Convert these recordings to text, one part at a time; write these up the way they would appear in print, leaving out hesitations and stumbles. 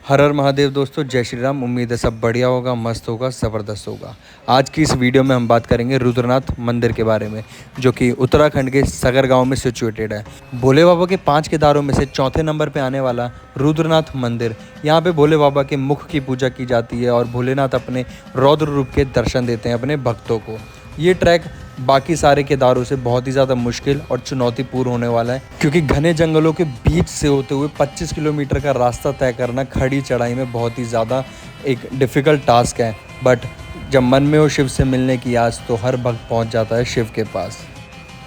हर हर महादेव दोस्तों, जय श्री राम। उम्मीद है सब बढ़िया होगा, मस्त होगा, ज़बरदस्त होगा। आज की इस वीडियो में हम बात करेंगे रुद्रनाथ मंदिर के बारे में, जो कि उत्तराखंड के सगर गांव में सिचुएटेड है। भोले बाबा के 5 केदारों में से चौथे नंबर पे आने वाला रुद्रनाथ मंदिर। यहाँ पे भोले बाबा के मुख की पूजा की जाती है और भोलेनाथ अपने रौद्र रूप के दर्शन देते हैं अपने भक्तों को। ये ट्रैक बाकी सारे केदारों से बहुत ही ज़्यादा मुश्किल और चुनौतीपूर्ण होने वाला है, क्योंकि घने जंगलों के बीच से होते हुए 25 किलोमीटर का रास्ता तय करना खड़ी चढ़ाई में बहुत ही ज़्यादा एक डिफ़िकल्ट टास्क है। बट जब मन में हो शिव से मिलने की आस, तो हर भक्त पहुंच जाता है शिव के पास।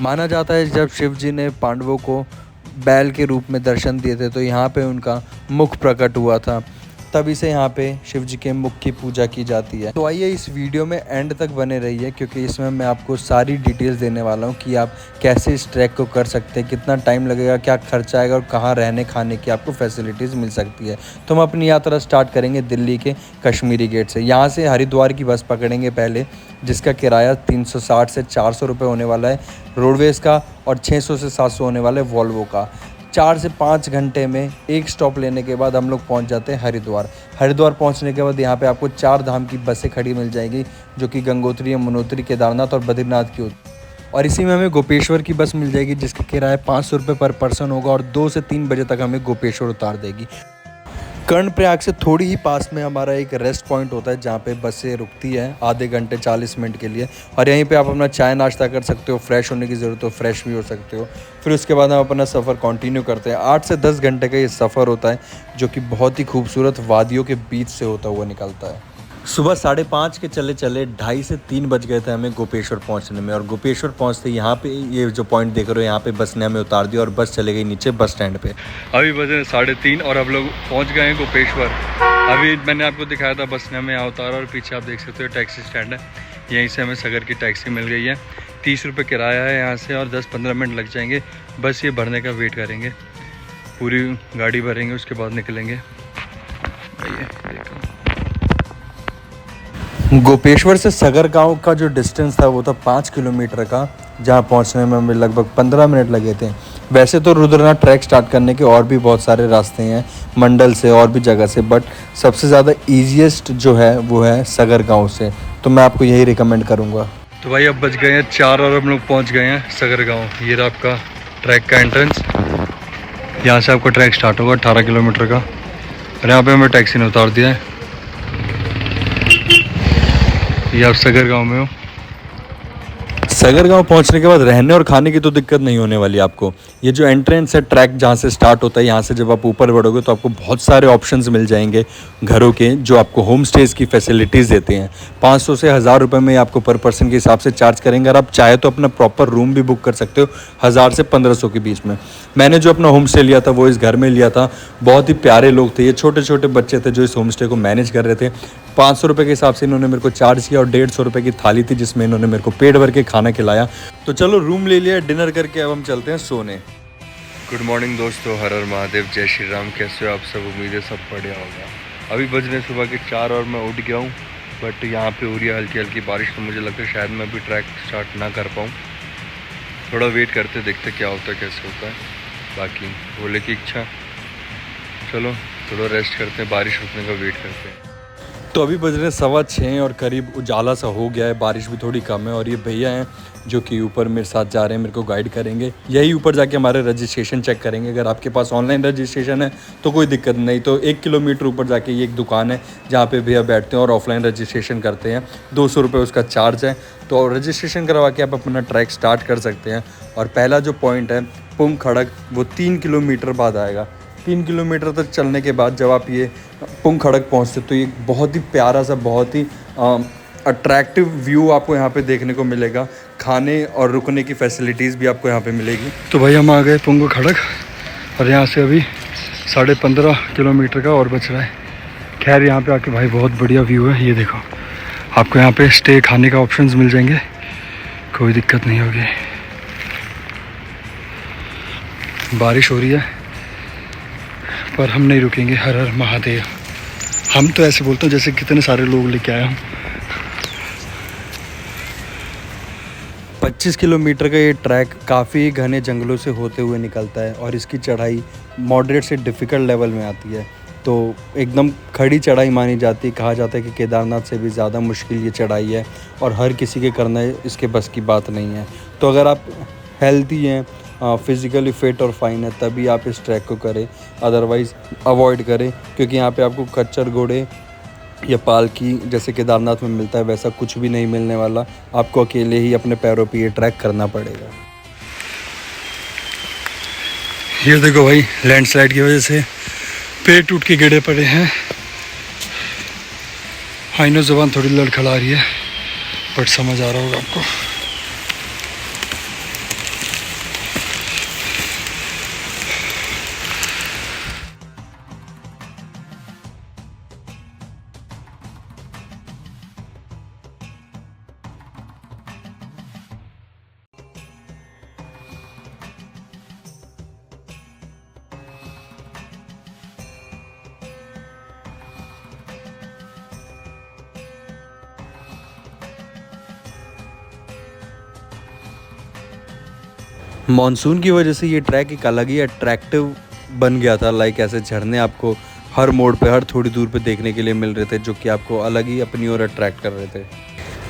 माना जाता है जब शिव जी ने पांडवों को बैल के रूप में दर्शन दिए थे, तो यहाँ पे उनका मुख प्रकट हुआ था, तभी से यहाँ पे शिव जी के मुख की पूजा की जाती है। तो आइए इस वीडियो में एंड तक बने रहिए, क्योंकि इसमें मैं आपको सारी डिटेल्स देने वाला हूँ कि आप कैसे इस ट्रैक को कर सकते हैं, कितना टाइम लगेगा, क्या खर्चा आएगा और कहाँ रहने खाने की आपको फैसिलिटीज़ मिल सकती है। तो हम अपनी यात्रा स्टार्ट करेंगे दिल्ली के कश्मीरी गेट से। यहाँ से हरिद्वार की बस पकड़ेंगे पहले, जिसका किराया 360 से 400 रुपये होने वाला है रोडवेज़ का, और 600 से 700 होने वाला है वॉल्वो का। 4 से 5 घंटे में एक स्टॉप लेने के बाद हम लोग पहुंच जाते हैं हरिद्वार। हरिद्वार पहुंचने के बाद यहाँ पे आपको 4 धाम की बसें खड़ी मिल जाएंगी, जो कि गंगोत्री, यमुनोत्री, केदारनाथ और बद्रीनाथ की होती। और इसी में हमें गोपेश्वर की बस मिल जाएगी, जिसका किराया 500 रुपये पर पर्सन होगा और 2 से 3 बजे तक हमें गोपेश्वर उतार देगी। कर्णप्रयाग से थोड़ी ही पास में हमारा एक रेस्ट पॉइंट होता है, जहाँ पे बसें रुकती है आधे घंटे 40 मिनट के लिए, और यहीं पे आप अपना चाय नाश्ता कर सकते हो। फ्रेश होने की ज़रूरत हो, फ्रेश भी हो सकते हो। फिर उसके बाद हम अपना सफ़र कंटिन्यू करते हैं। 8 से 10 घंटे का ये सफ़र होता है, जो कि बहुत ही खूबसूरत वादियों के बीच से होता हुआ निकलता है। सुबह 5:30 के चले 2:30 से 3 बज गए थे हमें गोपेश्वर पहुंचने में। और गोपेश्वर पहुंचते यहाँ पे ये जो पॉइंट देख रहे हो, यहाँ पे बस ने हमें उतार दिया और बस चले गई नीचे बस स्टैंड पे। अभी बजे 3:30 और अब लोग पहुंच गए हैं गोपेश्वर। अभी मैंने आपको दिखाया था, बस ने हमें यहाँ उतारा और पीछे आप देख सकते हो टैक्सी स्टैंड है। यहीं से हमें सगर की टैक्सी मिल गई है। 30 रुपये किराया है यहाँ से, और 10-15 मिनट लग जाएंगे। बस ये भरने का वेट करेंगे, पूरी गाड़ी भरेंगे, उसके बाद निकलेंगे। गोपेश्वर से सगर गांव का जो डिस्टेंस था वो था 5 किलोमीटर का, जहां पहुंचने में हमें लगभग 15 मिनट लगे थे। वैसे तो रुद्रनाथ ट्रैक स्टार्ट करने के और भी बहुत सारे रास्ते हैं, मंडल से और भी जगह से, बट सबसे ज़्यादा ईजीएस्ट जो है वो है सगर गांव से। तो मैं आपको यही रिकमेंड करूँगा। तो भाई अब बज गए हैं 4 और हम लोग पहुँच गए हैं सगर गाँव। ये रहा आपका ट्रैक का एंट्रेंस। यहाँ से आपका ट्रैक स्टार्ट होगा 18 किलोमीटर का, और यहाँ पे हमें टैक्सी ने उतार दिया है। ये आप सगर गांव में हो। सगर गांव पहुंचने के बाद रहने और खाने की तो दिक्कत नहीं होने वाली आपको। ये जो एंट्रेंस है ट्रैक जहां से स्टार्ट होता है, यहाँ से जब आप ऊपर बढ़ोगे तो आपको बहुत सारे ऑप्शंस मिल जाएंगे घरों के, जो आपको होम स्टेज़ की फैसिलिटीज़ देते हैं। 500 से 1000 रुपये में आपको पर पर्सन के हिसाब से चार्ज करेंगे, और आप चाहे तो अपना प्रॉपर रूम भी बुक कर सकते हो 1000 से 1500 के बीच में। मैंने जो अपना होम स्टे लिया था वो इस घर में लिया था। बहुत ही प्यारे लोग थे, ये छोटे छोटे बच्चे थे जो इस होम स्टे को मैनेज कर रहे थे। 500 रुपये के हिसाब से इन्होंने मेरे को चार्ज किया, और 150 रुपये की थाली थी जिसमें इन्होंने मेरे को पेट भर के खाना खिलाया। तो चलो रूम ले लिया, डिनर करके अब हम चलते हैं सोने। गुड मॉर्निंग दोस्तों, हर हर महादेव, जय श्री राम। कैसे हो आप सब? उम्मीद है सब बढ़िया होगा। अभी बज रहे सुबह के 4 और मैं उठ गया हूँ, बट यहाँ पे हो रही है हल्की हल्की बारिश, तो मुझे लगता है शायद मैं अभी ट्रैक स्टार्ट ना कर पाऊँ। थोड़ा वेट करते, देखते क्या होता है, कैसे होता है। बाकी भोले की इच्छा। चलो थोड़ा रेस्ट करते हैं, बारिश रुकने का वेट करते हैं। तो अभी बज रहे 6:15 और करीब उजाला सा हो गया है, बारिश भी थोड़ी कम है। और ये भैया हैं जो कि ऊपर मेरे साथ जा रहे हैं, मेरे को गाइड करेंगे। यही ऊपर जाके हमारे रजिस्ट्रेशन चेक करेंगे। अगर आपके पास ऑनलाइन रजिस्ट्रेशन है तो कोई दिक्कत नहीं, तो 1 किलोमीटर ऊपर जाके ये एक दुकान है जहाँ पे भैया बैठते हैं और ऑफलाइन रजिस्ट्रेशन करते हैं। 200 रुपये उसका चार्ज है। तो रजिस्ट्रेशन करवा के आप अपना ट्रैक स्टार्ट कर सकते हैं। और पहला जो पॉइंट है पुंग खड़क, वो 3 किलोमीटर बाद आएगा। 3 किलोमीटर तक चलने के बाद जब आप ये पुंग खड़क पहुँचते तो ये बहुत ही प्यारा सा, बहुत ही अट्रैक्टिव व्यू आपको यहाँ पे देखने को मिलेगा। खाने और रुकने की फैसिलिटीज़ भी आपको यहाँ पे मिलेगी। तो भाई हम आ गए पुंग खड़क, और यहाँ से अभी 15.5 किलोमीटर का और बच रहा है। खैर यहाँ पे आके भाई बहुत बढ़िया व्यू है। ये देखो, आपको यहाँ पे स्टे खाने का ऑप्शंस मिल जाएंगे, कोई दिक्कत नहीं होगी। बारिश हो रही है पर हम नहीं रुकेंगे। हर हर महादेव। हम तो ऐसे बोलते हैं जैसे कितने सारे लोग लेके आए हम। 25 किलोमीटर का ये ट्रैक काफ़ी घने जंगलों से होते हुए निकलता है, और इसकी चढ़ाई मॉडरेट से डिफ़िकल्ट लेवल में आती है। तो एकदम खड़ी चढ़ाई मानी जाती है। कहा जाता है कि केदारनाथ से भी ज़्यादा मुश्किल ये चढ़ाई है और हर किसी के करना इसके बस की बात नहीं है। तो अगर आप हेल्दी हैं, फिज़िकली फ़िट और फाइन है, तभी आप इस ट्रैक को करें, अदरवाइज़ अवॉइड करें, क्योंकि यहाँ पे आपको खच्चर घोड़े या पालकी जैसे केदारनाथ में मिलता है वैसा कुछ भी नहीं मिलने वाला। आपको अकेले ही अपने पैरों पे ये ट्रैक करना पड़ेगा। ये देखो भाई, लैंडस्लाइड की वजह से पेड़ टूट के गिरे पड़े हैं। आइनो ज़बान थोड़ी लड़खड़ा रही है, बट समझ आ रहा होगा आपको। मॉनसून की वजह से ये ट्रैक एक अलग ही अट्रैक्टिव बन गया था। लाइक ऐसे झरने आपको हर मोड़ पे, हर थोड़ी दूर पे देखने के लिए मिल रहे थे, जो कि आपको अलग ही अपनी ओर अट्रैक्ट कर रहे थे।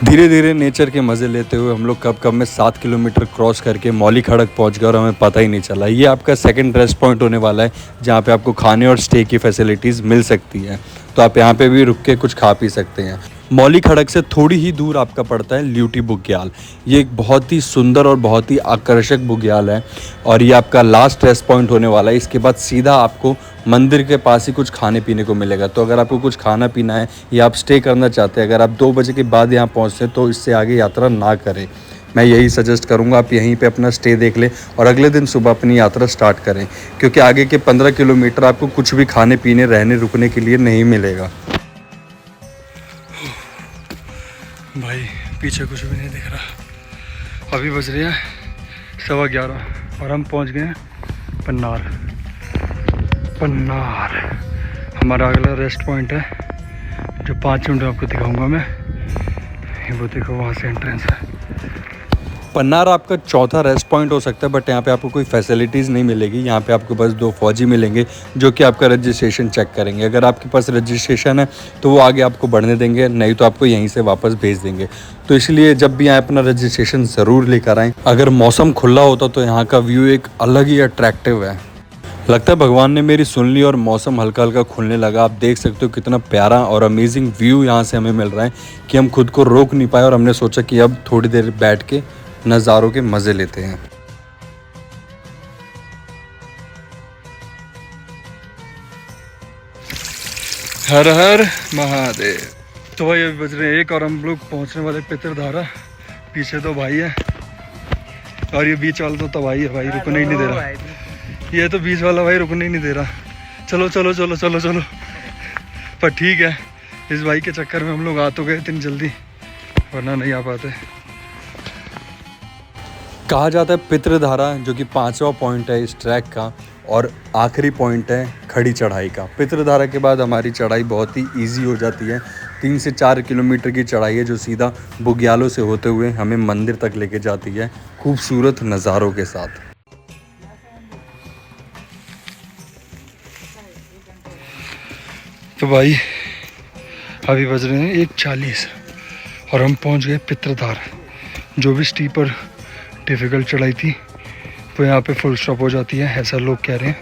धीरे धीरे नेचर के मज़े लेते हुए हम लोग कब में 7 किलोमीटर क्रॉस करके मौली खड़क पहुंच गए और हमें पता ही नहीं चला। ये आपका सेकंड रेस्ट पॉइंट होने वाला है, जहाँ पे आपको खाने और स्टे की फैसिलिटीज़ मिल सकती है। तो आप यहाँ पे भी रुक के कुछ खा पी सकते हैं। मौली खड़क से थोड़ी ही दूर आपका पड़ता है ल्यूटी बुग्याल। ये एक बहुत ही सुंदर और बहुत ही आकर्षक बुग्याल है और ये आपका लास्ट रेस्ट पॉइंट होने वाला है। इसके बाद सीधा आपको मंदिर के पास ही कुछ खाने पीने को मिलेगा। तो अगर आपको कुछ खाना पीना है या आप स्टे करना चाहते हैं, अगर आप 2 बजे के बाद यहाँ पहुँचते हैं, तो इससे आगे यात्रा ना करें। मैं यही सजेस्ट करूँगा, आप यहीं पे अपना स्टे देख लें और अगले दिन सुबह अपनी यात्रा स्टार्ट करें, क्योंकि आगे के 15 किलोमीटर आपको कुछ भी खाने पीने रहने रुकने के लिए नहीं मिलेगा। भाई पीछे कुछ भी नहीं दिख रहा। अभी बज रहे हैं 11:15 और हम पहुंच गए हैं पन्नार। हमारा अगला रेस्ट पॉइंट है, जो 5 मिनट में आपको दिखाऊंगा मैं। वो देखो, वहाँ से एंट्रेंस है। पन्नार आपका चौथा रेस्ट पॉइंट हो सकता है, बट यहाँ पे आपको कोई फैसिलिटीज़ नहीं मिलेगी। यहाँ पे आपको बस 2 फौजी मिलेंगे जो कि आपका रजिस्ट्रेशन चेक करेंगे। अगर आपके पास रजिस्ट्रेशन है तो वो आगे आपको बढ़ने देंगे, नहीं तो आपको यहीं से वापस भेज देंगे। तो इसलिए जब भी यहाँ अपना रजिस्ट्रेशन ज़रूर लेकर आएँ। अगर मौसम खुला होता तो यहाँ का व्यू एक अलग ही अट्रैक्टिव है। लगता है भगवान ने मेरी सुन ली और मौसम हल्का हल्का खुलने लगा। आप देख सकते हो कितना प्यारा और अमेजिंग व्यू यहाँ से हमें मिल रहा है कि हम खुद को रोक नहीं पाए और हमने सोचा कि अब थोड़ी देर बैठ के नज़ारों के मज़े लेते हैं। हर हर महादेव। तो भाई अभी बज रहे हैं 1 और हम लोग पहुंचने वाले पितरधारा। पीछे तो भाई है और ये बीच वाला तो तबाही है भाई, रुकने ही नहीं दे रहा। ये तो बीच वाला भाई रुकने ही नहीं दे रहा। चलो चलो चलो चलो चलो। पर ठीक है, इस भाई के चक्कर में हम लोग आ तो गए इतनी जल्दी, वरना नहीं आ पाते। कहा जाता है पितरधारा, जो कि 5वां पॉइंट है इस ट्रैक का और आखिरी पॉइंट है खड़ी चढ़ाई का। पितरधारा के बाद हमारी चढ़ाई बहुत ही इजी हो जाती है। 3 से 4 किलोमीटर की चढ़ाई है, जो सीधा बुग्यालों से होते हुए हमें मंदिर तक लेके जाती है, खूबसूरत नज़ारों के साथ। तो भाई अभी बज रहे हैं 1:40 और हम पहुंच गए पितरधारा। जो भी स्टीप और डिफ़िकल्ट चढ़ाई थी वो यहाँ पे फुल स्टॉप हो जाती है, ऐसा लोग कह रहे हैं।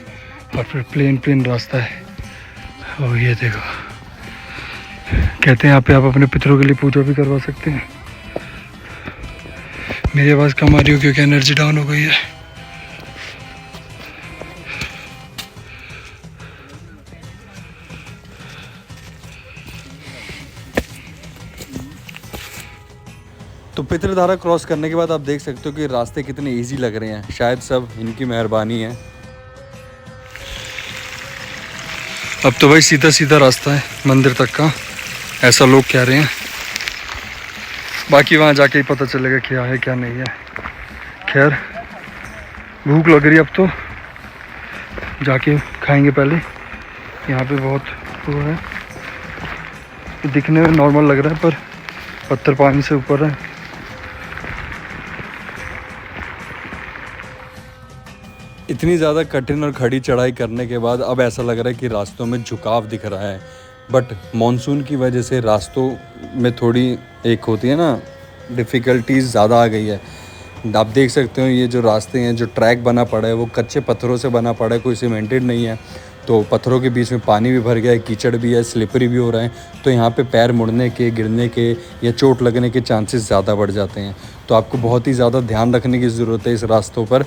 और फिर प्लेन रास्ता है। और ये देखो, कहते हैं यहाँ पे आप अपने पितरों के लिए पूजा भी करवा सकते हैं। मेरी आवाज़ कम आ रही हो क्योंकि एनर्जी डाउन हो गई है। तो पितरधारा क्रॉस करने के बाद आप देख सकते हो कि रास्ते कितने इजी लग रहे हैं। शायद सब इनकी मेहरबानी है। अब तो भाई सीधा सीधा रास्ता है मंदिर तक का, ऐसा लोग कह रहे हैं। बाकी वहाँ जाके ही पता चलेगा क्या है क्या नहीं है। खैर भूख लग रही है, अब तो जाके खाएंगे पहले। यहाँ पे बहुत वो है, दिखने में नॉर्मल लग रहा है पर पत्थर पानी से ऊपर है। इतनी ज़्यादा कठिन और खड़ी चढ़ाई करने के बाद अब ऐसा लग रहा है कि रास्तों में झुकाव दिख रहा है, बट मॉनसून की वजह से रास्तों में थोड़ी एक होती है ना डिफ़िकल्टीज़ ज़्यादा आ गई है। आप देख सकते हो ये जो रास्ते हैं, जो ट्रैक बना पड़ा है वो कच्चे पत्थरों से बना पड़ा है, कोई सीमेंटेड नहीं है। तो पत्थरों के बीच में पानी भी भर गया है, कीचड़ भी है, स्लिपरी भी हो रहा है। तो यहाँ पे पैर मुड़ने के, गिरने के या चोट लगने के चांसेस ज़्यादा बढ़ जाते हैं। तो आपको बहुत ही ज़्यादा ध्यान रखने की ज़रूरत है इस रास्तों पर,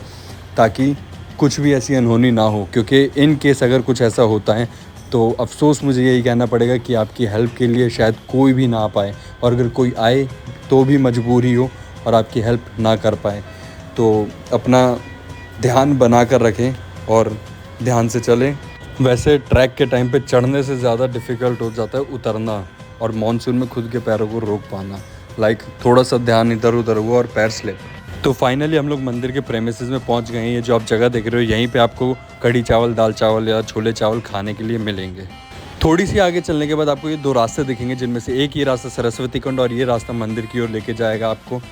ताकि कुछ भी ऐसी अनहोनी ना हो। क्योंकि इन केस अगर कुछ ऐसा होता है तो अफ़सोस मुझे यही कहना पड़ेगा कि आपकी हेल्प के लिए शायद कोई भी ना आ पाए, और अगर कोई आए तो भी मजबूर ही हो और आपकी हेल्प ना कर पाए। तो अपना ध्यान बना कर रखें और ध्यान से चलें। वैसे ट्रैक के टाइम पे चढ़ने से ज़्यादा डिफ़िकल्ट हो जाता है उतरना, और मॉनसून में खुद के पैरों को रोक पाना। थोड़ा सा ध्यान इधर उधर हुआ और पैर स्लिप। तो फाइनली हम लोग मंदिर के प्रेमिसेस में पहुंच गए हैं। ये जो आप जगह देख रहे हो, यहीं पे आपको कढ़ी चावल, दाल चावल या छोले चावल खाने के लिए मिलेंगे। थोड़ी सी आगे चलने के बाद आपको ये दो रास्ते दिखेंगे, जिनमें से एक ये रास्ता सरस्वती कुंड और ये रास्ता मंदिर की ओर लेके जाएगा आपको।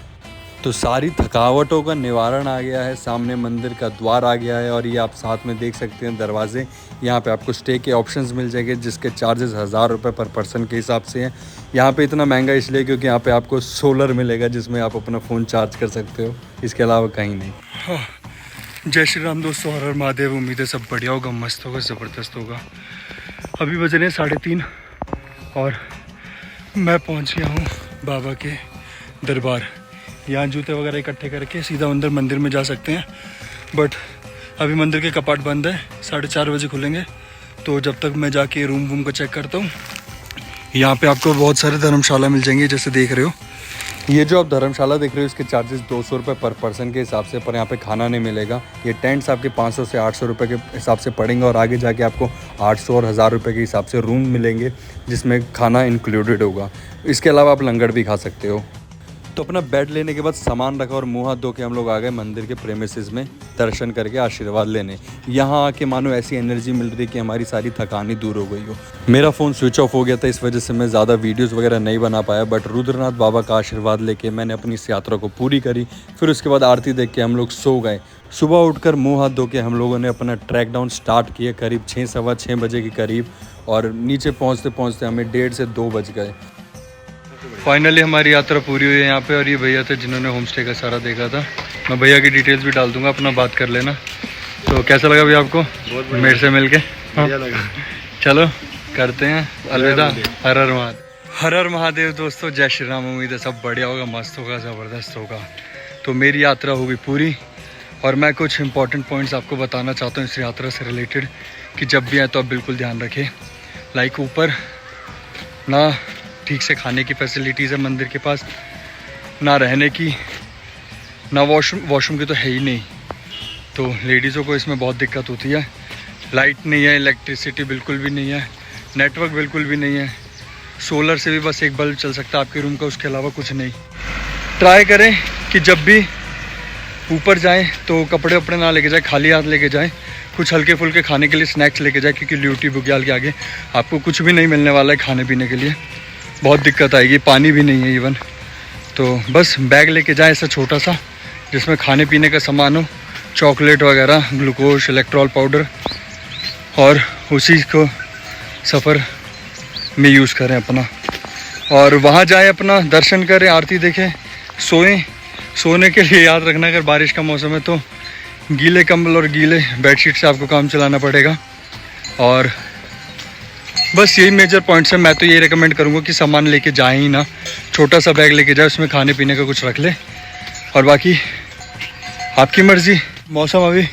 तो सारी थकावटों का निवारण आ गया है, सामने मंदिर का द्वार आ गया है, और ये आप साथ में देख सकते हैं दरवाजे। यहाँ पे आपको स्टे के ऑप्शंस मिल जाएंगे, जिसके चार्जेस 1000 रुपये पर पर्सन के हिसाब से हैं। यहाँ पे इतना महंगा इसलिए क्योंकि यहाँ पे आपको सोलर मिलेगा, जिसमें आप अपना फ़ोन चार्ज कर सकते हो, इसके अलावा कहीं नहीं। जय श्री राम दोस्तों, हर हर महादेव। उम्मीद है सब बढ़िया होगा, मस्त होगा, ज़बरदस्त होगा। अभी बज रहे हैं 3:30 और मैं पहुँच गया हूँ बाबा के दरबार। यहाँ जूते वगैरह इकट्ठे करके सीधा अंदर मंदिर में जा सकते हैं, बट अभी मंदिर के कपाट बंद है, 4:30 बजे खुलेंगे। तो जब तक मैं जाके रूम को चेक करता हूँ। यहाँ पे आपको बहुत सारे धर्मशाला मिल जाएंगे, जैसे देख रहे हो। ये जो आप धर्मशाला देख रहे हो, इसके चार्जेस 200 रुपये पर पर्सन के हिसाब से, पर यहाँ पे खाना नहीं मिलेगा। ये टेंट्स आपके 500 से 800 रुपये के हिसाब से पड़ेंगे, और आगे जाके आपको 800 और 1000 रुपये के हिसाब से रूम मिलेंगे, जिसमें खाना इंक्लूडेड होगा। इसके अलावा आप लंगर भी खा सकते हो। तो अपना बेड लेने के बाद सामान रखा और मुंह हाथ धो के हम लोग आ गए मंदिर के प्रेमिसेस में दर्शन करके आशीर्वाद लेने। यहाँ आके मानो ऐसी एनर्जी मिल रही कि हमारी सारी थकानी दूर हो गई हो। मेरा फ़ोन स्विच ऑफ हो गया था, इस वजह से मैं ज़्यादा वीडियोस वगैरह नहीं बना पाया, बट रुद्रनाथ बाबा का आशीर्वाद लेके मैंने अपनी इस यात्रा को पूरी करी। फिर उसके बाद आरती देख के हम लोग सो गए। सुबह उठकर मुँह हाथ धो के हम लोगों ने अपना ट्रैक डाउन स्टार्ट किया करीब 6 सवा 6 बजे के करीब, और नीचे पहुँचते पहुँचते हमें 1:30 से 2 बज गए। फाइनली हमारी यात्रा पूरी हुई है यहाँ पे, और ये भैया थे जिन्होंने होम स्टे का सारा देखा था। मैं भैया की डिटेल्स भी डाल दूंगा, अपना बात कर लेना। तो कैसा लगा भैया आपको मेरे से मिलके? लगा। चलो करते हैं अलविदा। हर हर महादेव। हर हर महादेव दोस्तों, जय श्री राम। उम्मीद है सब बढ़िया होगा, मस्त होगा, ज़बरदस्त होगा। तो मेरी यात्रा होगी पूरी, और मैं कुछ इंपॉर्टेंट पॉइंट्स आपको बताना चाहता हूँ इस यात्रा से रिलेटेड, कि जब भी आए तो आप बिल्कुल ध्यान रखें। ऊपर ना ठीक से खाने की फैसिलिटीज़ है मंदिर के पास, ना रहने की, ना वॉशरूम की तो है ही नहीं। तो लेडीज़ों को इसमें बहुत दिक्कत होती है। लाइट नहीं है, इलेक्ट्रिसिटी बिल्कुल भी नहीं है, नेटवर्क बिल्कुल भी नहीं है। सोलर से भी बस एक बल्ब चल सकता है आपके रूम का, उसके अलावा कुछ नहीं। ट्राई करें कि जब भी ऊपर जाएं तो कपड़े वपड़े ना लेके जाएं, खाली हाथ लेके जाएं। कुछ हल्के फुल्के खाने के लिए स्नैक्स लेके जाएं, क्योंकि ल्यूटी बुग्याल के आगे आपको कुछ भी नहीं मिलने वाला है खाने पीने के लिए, बहुत दिक्कत आएगी। पानी भी नहीं है इवन। तो बस बैग लेके जाएं ऐसा छोटा सा, जिसमें खाने पीने का सामान हो, चॉकलेट वगैरह, ग्लूकोज, इलेक्ट्रॉल पाउडर, और उसी को सफ़र में यूज़ करें अपना। और वहाँ जाएं, अपना दर्शन करें, आरती देखें, सोएं। सोने के लिए याद रखना, अगर बारिश का मौसम है तो गीले कंबल और गीले बेडशीट से आपको काम चलाना पड़ेगा। और बस यही मेजर पॉइंट्स हैं। मैं तो ये रिकमेंड करूँगा कि सामान लेके जाएं ही ना, छोटा सा बैग लेके जाए, उसमें खाने पीने का कुछ रख ले, और बाकी आपकी मर्ज़ी। मौसम अभी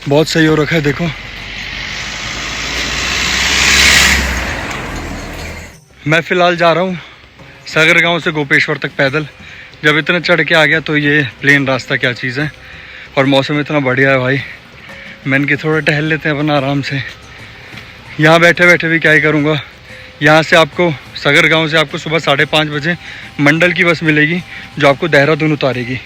बहुत सही हो रखा है, देखो। मैं फ़िलहाल जा रहा हूँ सागर गांव से गोपेश्वर तक पैदल। जब इतना चढ़ के आ गया तो ये प्लेन रास्ता क्या चीज़ है, और मौसम इतना बढ़िया है भाई। मैंने कि थोड़ा टहल लेते हैं अपना आराम से। यहाँ बैठे बैठे भी क्या ही करूँगा। यहाँ से आपको सागर गांव से आपको सुबह 5:30 बजे मंडल की बस मिलेगी, जो आपको देहरादून उतारेगी।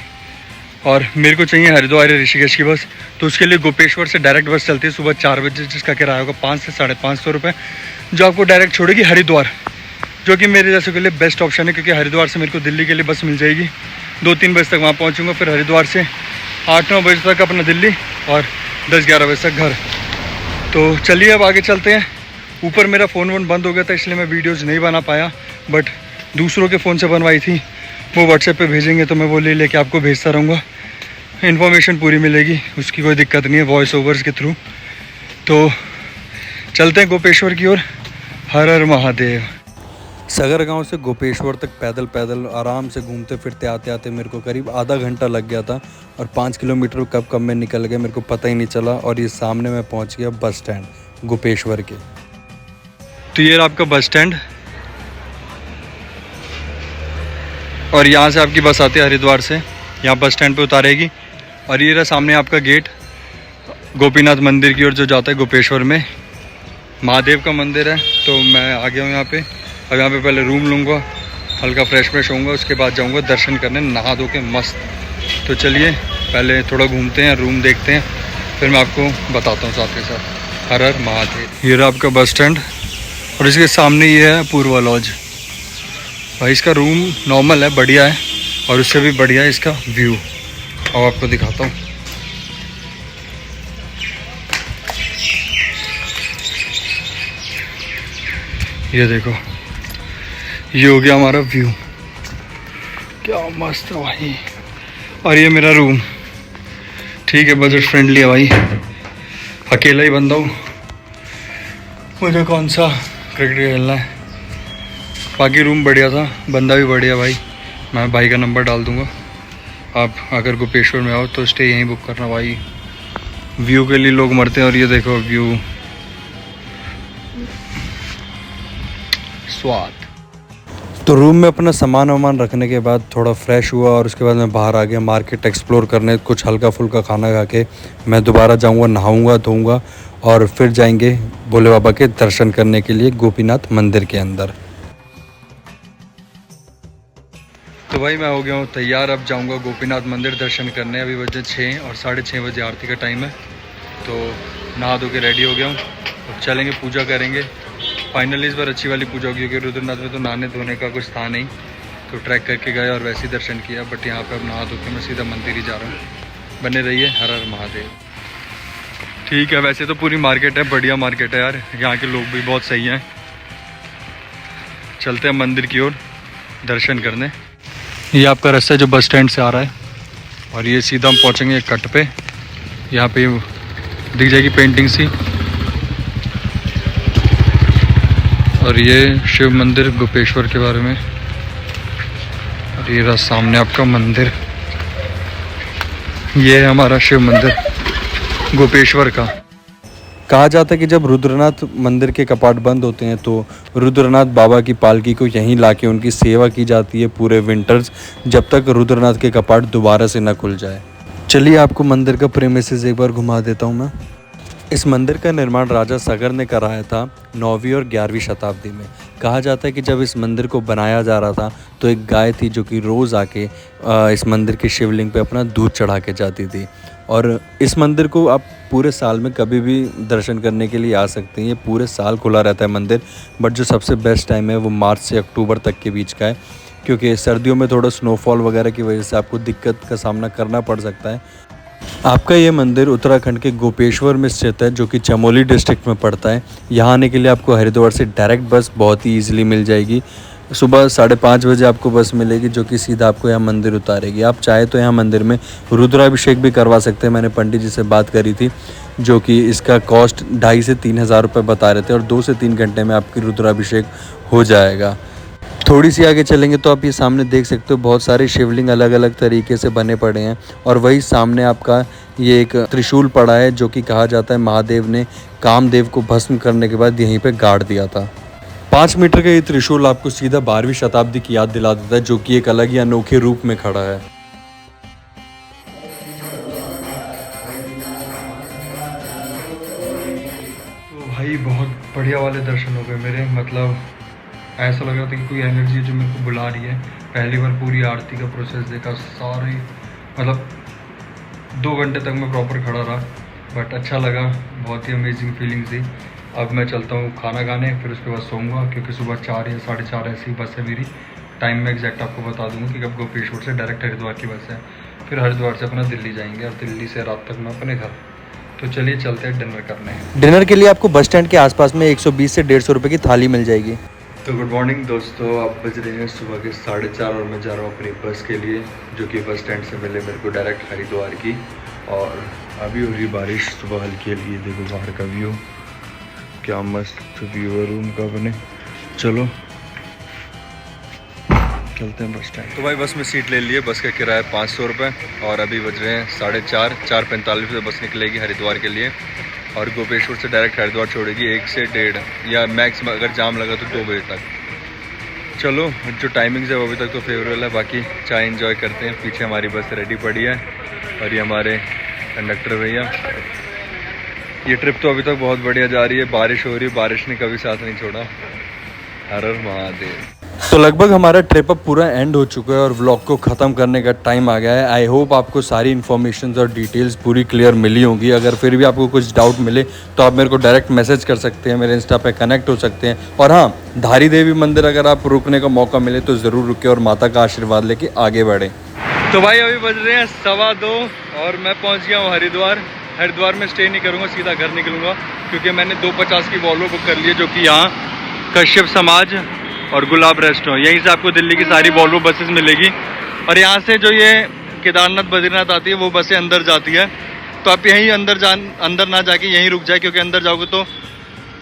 और मेरे को चाहिए हरिद्वार ऋषिकेश की बस, तो उसके लिए गोपेश्वर से डायरेक्ट बस चलती है सुबह 4 बजे, जिसका किराया होगा 500 से 550 रुपये, जो आपको डायरेक्ट छोड़ेगी हरिद्वार, जो कि मेरे जैसे के लिए बेस्ट ऑप्शन है। क्योंकि हरिद्वार से मेरे को दिल्ली के लिए बस मिल जाएगी, 2-3 बजे तक वहाँ पहुँचूँगा। फिर हरिद्वार से 8-9 बजे तक अपना दिल्ली, और 10-11 बजे तक घर। तो चलिए अब आगे चलते हैं। ऊपर मेरा फ़ोन वोन बंद हो गया था इसलिए मैं वीडियोज़ नहीं बना पाया, बट दूसरों के फ़ोन से बनवाई थी, वो व्हाट्सएप पे भेजेंगे तो मैं वो ले लेके आपको भेजता रहूँगा। इन्फॉर्मेशन पूरी मिलेगी, उसकी कोई दिक्कत नहीं है, वॉइस ओवर्स के थ्रू। तो चलते हैं गोपेश्वर की ओर। हर हर महादेव। सगर गांव से गोपेश्वर तक पैदल पैदल आराम से घूमते फिरते आते आते मेरे को करीब आधा घंटा लग गया था, और 5 किलोमीटर कब में निकल गए मेरे को पता ही नहीं चला। और ये सामने मैं पहुंच गया बस स्टैंड गोपेश्वर के। तो ये रहा आपका बस स्टैंड, और यहाँ से आपकी बस आती है हरिद्वार से, यहाँ बस स्टैंड पे उतारेगी। और ये रहा सामने आपका गेट गोपीनाथ मंदिर की ओर जो जाता है गोपेश्वर में। महादेव का मंदिर है। तो मैं आ गया हूँ यहाँ पे। अब यहाँ पे पहले रूम लूँगा, हल्का फ्रेश होऊंगा, उसके बाद जाऊँगा दर्शन करने नहा धो के मस्त। तो चलिए पहले थोड़ा घूमते हैं, रूम देखते हैं, फिर मैं आपको बताता हूँ साथ के साथ। हर हर महादेव। ये रहा आपका बस स्टैंड, और इसके सामने ये है पूर्वा लॉज। भाई इसका रूम नॉर्मल है, बढ़िया है, और उससे भी बढ़िया है इसका व्यू। अब आपको दिखाता हूँ। ये देखो, ये हो गया हमारा व्यू, क्या मस्त है भाई। और ये मेरा रूम, ठीक है, बजट फ्रेंडली है भाई। अकेला ही बंदा हूँ, मुझे कौन सा क्रिकेट खेलना है। बाकी रूम बढ़िया था, बंदा भी बढ़िया भाई। मैं भाई का नंबर डाल दूँगा, आप अगर गोपेश्वर में आओ तो स्टे यहीं बुक करना भाई। व्यू के लिए लोग मरते हैं, और ये देखो व्यू, स्वाद। तो रूम में अपना सामान वामान रखने के बाद थोड़ा फ्रेश हुआ, और उसके बाद मैं बाहर आ गया मार्केट एक्सप्लोर करने। कुछ हल्का फुल्का खाना खा के मैं दोबारा जाऊंगा, नहाऊंगा धोऊंगा, और फिर जाएंगे भोले बाबा के दर्शन करने के लिए गोपीनाथ मंदिर के अंदर। तो भाई मैं हो गया हूँ तैयार, अब जाऊंगा गोपीनाथ मंदिर दर्शन करने। अभी बजे 6 और 6:30 बजे आरती का टाइम है। तो नहा धो के रेडी हो गया हूँ, अब चलेंगे पूजा करेंगे। फाइनली इस बार अच्छी वाली पूजा होगी, क्योंकि रुद्रनाथ में तो नहाने धोने का कुछ था नहीं, तो ट्रैक करके गए और वैसे ही दर्शन किया। बट यहाँ पे अब नहा धो के मैं सीधा मंदिर ही जा रहा हूँ। बने रहिए, हर हर महादेव। ठीक है, वैसे तो पूरी मार्केट है, बढ़िया मार्केट है यार, यहाँ के लोग भी बहुत सही हैं। चलते हैं मंदिर की ओर दर्शन करने। ये आपका रास्ता जो बस स्टैंड से आ रहा है, और ये सीधा हम पहुँचेंगे कट पे। यहाँ पे दिख जाएगी पेंटिंग सी, और ये शिव मंदिर गोपेश्वर के बारे में। और ये रहा सामने आपका मंदिर, ये है हमारा शिव मंदिर गोपेश्वर का। कहा जाता है कि जब रुद्रनाथ मंदिर के कपाट बंद होते हैं तो रुद्रनाथ बाबा की पालकी को यहीं लाके उनकी सेवा की जाती है पूरे विंटर्स, जब तक रुद्रनाथ के कपाट दोबारा से न खुल जाए। चलिए आपको मंदिर का प्रेमिसेस एक बार घुमा देता हूँ मैं। इस मंदिर का निर्माण राजा सगर ने कराया था 9वीं और 11वीं शताब्दी में। कहा जाता है कि जब इस मंदिर को बनाया जा रहा था तो एक गाय थी जो कि रोज़ आके इस मंदिर के शिवलिंग पे अपना दूध चढ़ा के जाती थी। और इस मंदिर को आप पूरे साल में कभी भी दर्शन करने के लिए आ सकते हैं, ये पूरे साल खुला रहता है मंदिर। बट जो सबसे बेस्ट टाइम है वो मार्च से अक्टूबर तक के बीच का है, क्योंकि सर्दियों में थोड़ा स्नोफॉल वगैरह की वजह से आपको दिक्कत का सामना करना पड़ सकता है। आपका ये मंदिर उत्तराखंड के गोपेश्वर में स्थित है, जो कि चमोली डिस्ट्रिक्ट में पड़ता है। यहाँ आने के लिए आपको हरिद्वार से डायरेक्ट बस बहुत ही ईजिली मिल जाएगी। सुबह 5:30 बजे आपको बस मिलेगी जो कि सीधा आपको यहाँ मंदिर उतारेगी। आप चाहे तो यहाँ मंदिर में रुद्राभिषेक भी करवा सकते हैं। मैंने पंडित जी से बात करी थी, जो कि इसका कॉस्ट 2,500 से 3,000 रुपये बता रहे थे, और 2 से 3 घंटे में आपकी रुद्राभिषेक हो जाएगा। थोड़ी सी आगे चलेंगे तो आप ये सामने देख सकते हो बहुत सारे शिवलिंग अलग अलग तरीके से बने पड़े हैं, और वही सामने आपका ये एक त्रिशूल पड़ा है, जो कि कहा जाता है महादेव ने कामदेव को भस्म करने के बाद यहीं पे गाड़ दिया था। 5 मीटर का ये त्रिशूल आपको सीधा 12वीं शताब्दी की याद दिला देता है, जो कि एक अलग ही अनोखे रूप में खड़ा है। तो भाई बहुत बढ़िया वाले दर्शन हो गए मेरे। मतलब ऐसा लग रहा था कि कोई एनर्जी है जो मेरे को बुला रही है। पहली बार पूरी आरती का प्रोसेस देखा, सारी मतलब 2 घंटे तक मैं प्रॉपर खड़ा रहा, बट अच्छा लगा, बहुत ही अमेजिंग फीलिंग थी। अब मैं चलता हूँ खाना खाने, फिर उसके बाद सोऊंगा, क्योंकि सुबह 4 या 4:30 ऐसी बस है मेरी। टाइम में एग्जैक्ट आपको बता दूँगा कि कब गोपेश्वर से डायरेक्ट हरिद्वार की बस है। फिर हरिद्वार से अपना दिल्ली जाएंगे, और दिल्ली से रात तक मैं अपने घर। तो चलिए चलते हैं डिनर करने। डिनर के लिए आपको बस स्टैंड के आसपास में 120 से 150 रुपये की थाली मिल जाएगी। तो गुड मॉर्निंग दोस्तों, आप बज रहे हैं सुबह के 4:30 और मैं जा रहा हूँ अपनी बस के लिए, जो कि बस स्टैंड से मिले मेरे को डायरेक्ट हरिद्वार की। और अभी हो रही बारिश सुबह हल्की हल्की, देखो बाहर का व्यू क्या मस्त व्यू है रूम का बने। चलो चलते हैं बस स्टैंड। तो भाई बस में सीट ले लिए, बस का किराया 500 रुपये और अभी बज रहे हैं 4:30, 4:45 से बस निकलेगी हरिद्वार के लिए और गोपेश्वर से डायरेक्ट हरिद्वार छोड़ेगी 1 से 1:30 या मैक्स अगर जाम लगा तो 2 बजे तक। चलो जो टाइमिंग्स है वो अभी तक तो फेवरेबल है, बाकी चाय इंजॉय करते हैं। पीछे हमारी बस रेडी पड़ी है और ये हमारे कंडक्टर भैया। ये ट्रिप तो अभी तक बहुत बढ़िया जा रही है, बारिश हो रही है, बारिश ने कभी साथ नहीं छोड़ा। हर हर महादेव। तो लगभग हमारा ट्रिप अब पूरा एंड हो चुका है और व्लॉग को ख़त्म करने का टाइम आ गया है। आई होप आपको सारी इन्फॉर्मेशन और डिटेल्स पूरी क्लियर मिली होंगी। अगर फिर भी आपको कुछ डाउट मिले तो आप मेरे को डायरेक्ट मैसेज कर सकते हैं, मेरे इंस्टा पे कनेक्ट हो सकते हैं। और हाँ, धारी देवी मंदिर अगर आप रुकने का मौका मिले तो ज़रूर रुके और माता का आशीर्वाद लेके आगे बढ़ें। तो भाई अभी बज रहे हैं 2:15 और मैं पहुंच गया हूँ हरिद्वार। हरिद्वार में स्टे नहीं करूँगा, सीधा घर निकलूँगा क्योंकि मैंने 2:50 की वॉल्वो बुक कर ली है, जो कि यहाँ कश्यप समाज और गुलाब रेस्टों, यहीं से आपको दिल्ली की सारी वॉल्वो बसेस मिलेगी। और यहाँ से जो ये केदारनाथ बद्रीनाथ आती है वो बसें अंदर जाती है, तो आप यहीं अंदर ना जाके यहीं रुक जाए, क्योंकि अंदर जाओगे तो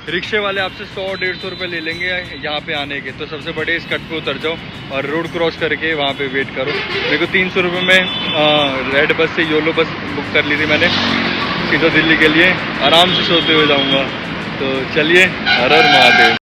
रिक्शे वाले आपसे 100-150 रुपये ले लेंगे यहाँ पे आने के। तो सबसे बड़े इस कट पे उतर जाओ और रोड क्रॉस करके वहाँ पे वेट करो। मेरे को 300 रुपये में रेड बस से योलो बस बुक कर ली थी मैंने, सीधा दिल्ली के लिए। आराम से सोते हुए जाऊँगा। तो चलिए, हर हर महादेव।